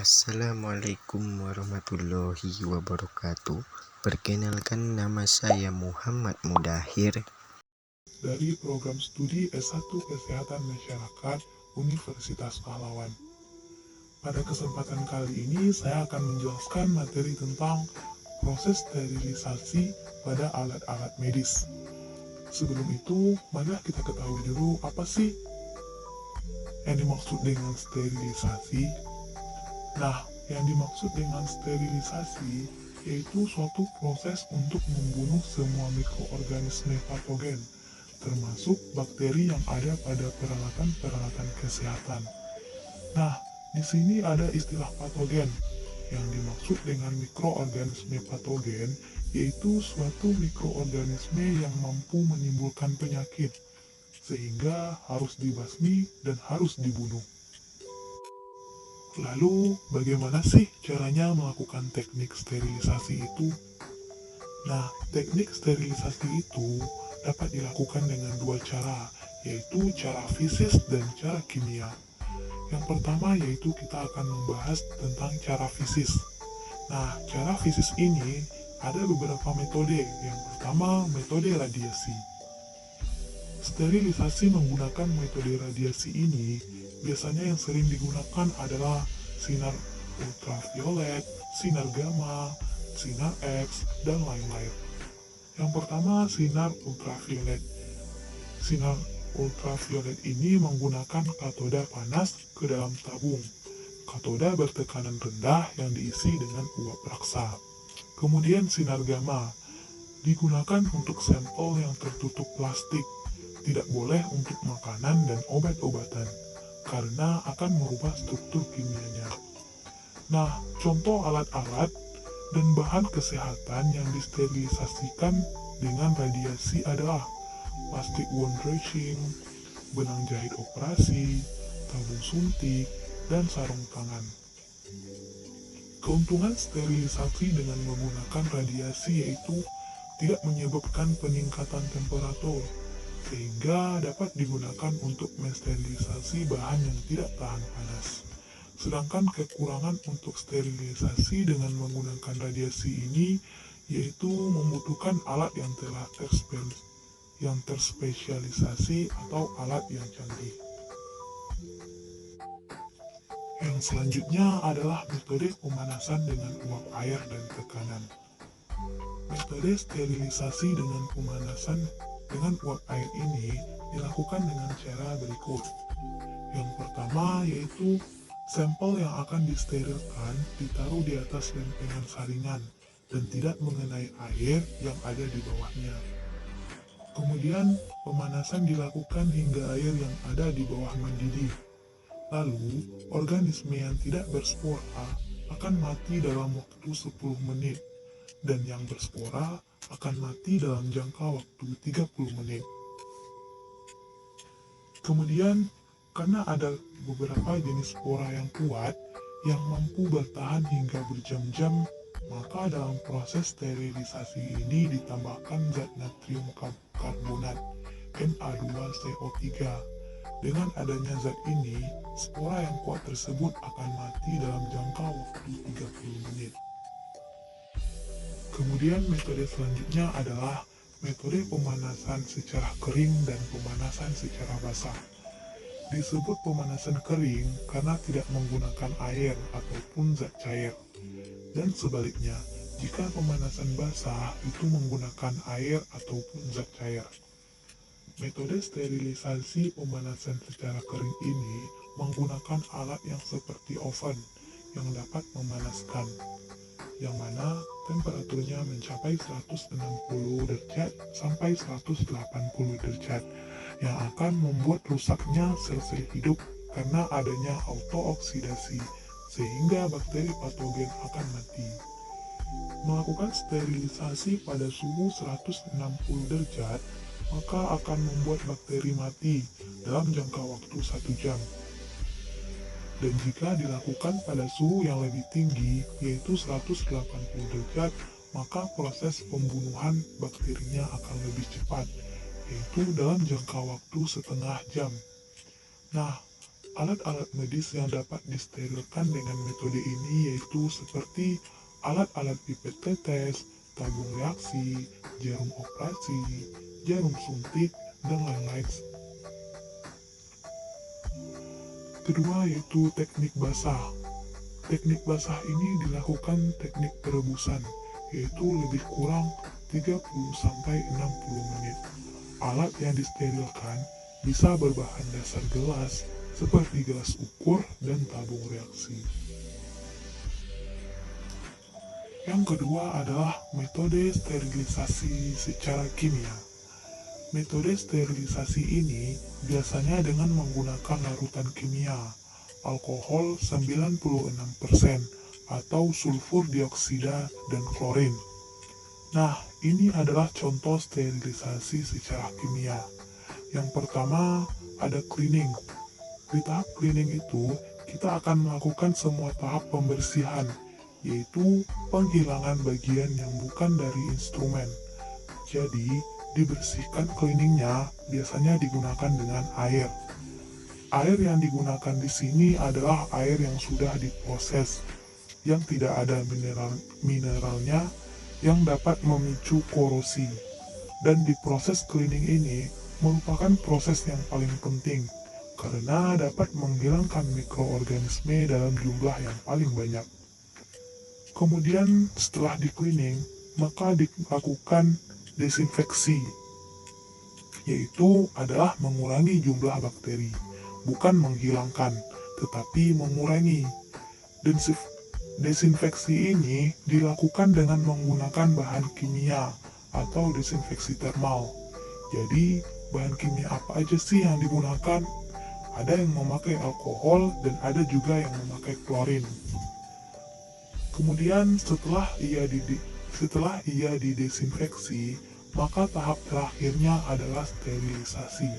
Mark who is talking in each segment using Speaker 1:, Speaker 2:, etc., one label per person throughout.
Speaker 1: Assalamualaikum warahmatullahi wabarakatuh. Perkenalkan, nama saya Muhammad Mudahir
Speaker 2: dari program studi S1 Kesehatan Masyarakat Universitas Pahlawan. Pada kesempatan kali ini saya akan menjelaskan materi tentang proses sterilisasi pada alat-alat medis. Sebelum itu, mari kita ketahui dulu apa sih yang dimaksud dengan sterilisasi. Nah, yang dimaksud dengan sterilisasi yaitu suatu proses untuk membunuh semua mikroorganisme patogen, termasuk bakteri yang ada pada peralatan-peralatan kesehatan. Nah, di sini ada istilah patogen. Yang dimaksud dengan mikroorganisme patogen yaitu suatu mikroorganisme yang mampu menimbulkan penyakit, sehingga harus dibasmi dan harus dibunuh. Lalu, bagaimana sih caranya melakukan teknik sterilisasi itu? Nah, teknik sterilisasi itu dapat dilakukan dengan dua cara, yaitu cara fisis dan cara kimia. Yang pertama yaitu kita akan membahas tentang cara fisis. Nah, cara fisis ini ada beberapa metode. Yang pertama, metode radiasi. Sterilisasi menggunakan metode radiasi ini biasanya yang sering digunakan adalah sinar ultraviolet, sinar gamma, sinar X, dan lain-lain. Yang pertama, sinar ultraviolet. Sinar ultraviolet ini menggunakan katoda panas ke dalam tabung. Katoda bertekanan rendah yang diisi dengan uap raksa. Kemudian sinar gamma digunakan untuk sampel yang tertutup plastik. Tidak boleh untuk makanan dan obat-obatan, karena akan merubah struktur kimianya. Nah, contoh alat-alat dan bahan kesehatan yang disterilisasikan dengan radiasi adalah plastik wound dressing, benang jahit operasi, tabung suntik, dan sarung tangan. Keuntungan sterilisasi dengan menggunakan radiasi yaitu tidak menyebabkan peningkatan temperatur, sehingga dapat digunakan untuk mensterilisasi bahan yang tidak tahan panas. Sedangkan kekurangan untuk sterilisasi dengan menggunakan radiasi ini yaitu membutuhkan alat yang telah terspesialisasi atau alat yang canggih. Yang selanjutnya adalah metode pemanasan dengan uap air dan tekanan. Metode sterilisasi dengan pemanasan dengan uap air ini dilakukan dengan cara berikut. Yang pertama yaitu sampel yang akan disterilkan ditaruh di atas lempengan saringan dan tidak mengenai air yang ada di bawahnya. Kemudian pemanasan dilakukan hingga air yang ada di bawah mendidih. Lalu organisme yang tidak berspora akan mati dalam waktu 10 menit dan yang berspora akan mati dalam jangka waktu 30 menit. Kemudian, karena ada beberapa jenis spora yang kuat yang mampu bertahan hingga berjam-jam, maka dalam proses sterilisasi ini ditambahkan zat natrium karbonat Na2CO3. Dengan adanya zat ini, spora yang kuat tersebut akan mati dalam jangka waktu 30 menit. Kemudian metode selanjutnya adalah metode pemanasan secara kering dan pemanasan secara basah. Disebut pemanasan kering karena tidak menggunakan air ataupun zat cair. Dan sebaliknya, jika pemanasan basah itu menggunakan air ataupun zat cair. Metode sterilisasi pemanasan secara kering ini menggunakan alat yang seperti oven yang dapat memanaskan, yang mana temperaturnya mencapai 160 derajat sampai 180 derajat, yang akan membuat rusaknya sel-sel hidup karena adanya autooksidasi, sehingga bakteri patogen akan mati. Melakukan sterilisasi pada suhu 160 derajat, maka akan membuat bakteri mati dalam jangka waktu 1 jam. Dan jika dilakukan pada suhu yang lebih tinggi, yaitu 180 derajat, maka proses pembunuhan bakterinya akan lebih cepat, yaitu dalam jangka waktu setengah jam. Nah, Alat-alat medis yang dapat disterilkan dengan metode ini yaitu seperti alat-alat pipet tetes, tabung reaksi, jarum operasi, jarum suntik, dan lain-lain. Kedua yaitu teknik basah. Teknik basah ini dilakukan teknik perebusan, yaitu lebih kurang 30-60 menit. Alat yang disterilkan bisa berbahan dasar gelas, seperti gelas ukur dan tabung reaksi. Yang kedua adalah metode sterilisasi secara kimia. Metode sterilisasi ini biasanya dengan menggunakan larutan kimia, alkohol 96% atau sulfur dioksida dan klorin. Nah, ini adalah contoh sterilisasi secara kimia. Yang pertama ada cleaning. Di tahap cleaning itu, kita akan melakukan semua tahap pembersihan, yaitu penghilangan bagian yang bukan dari instrumen. Jadi, dibersihkan cleaningnya biasanya digunakan dengan air. Air yang digunakan di sini adalah air yang sudah diproses, yang tidak ada mineralnya yang dapat memicu korosi. Dan di proses cleaning ini merupakan proses yang paling penting, karena dapat menghilangkan mikroorganisme dalam jumlah yang paling banyak. Kemudian setelah di cleaning, maka dilakukan desinfeksi, yaitu adalah mengurangi jumlah bakteri, bukan menghilangkan, tetapi mengurangi. Desinfeksi ini dilakukan dengan menggunakan bahan kimia atau desinfeksi termal. Jadi, bahan kimia apa aja sih yang digunakan? Ada yang memakai alkohol dan ada juga yang memakai klorin. Kemudian setelah ia didesinfeksi, maka tahap terakhirnya adalah sterilisasi.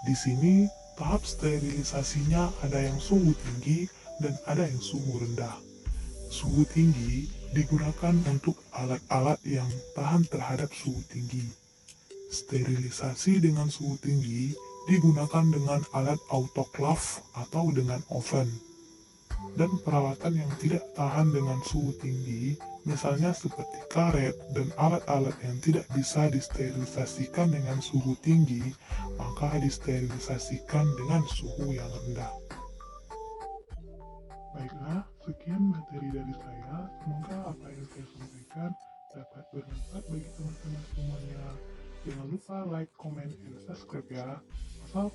Speaker 2: Di sini, tahap sterilisasinya ada yang suhu tinggi dan ada yang suhu rendah. Suhu tinggi digunakan untuk alat-alat yang tahan terhadap suhu tinggi. Sterilisasi dengan suhu tinggi digunakan dengan alat autoclave atau dengan oven. Dan peralatan yang tidak tahan dengan suhu tinggi, misalnya seperti karet dan alat-alat yang tidak bisa disterilisasikan dengan suhu tinggi, maka disterilisasikan dengan suhu yang rendah. Baiklah, sekian materi dari saya. Semoga apa yang saya sampaikan dapat bermanfaat bagi teman-teman semuanya. Jangan lupa like, comment, dan subscribe ya. Asal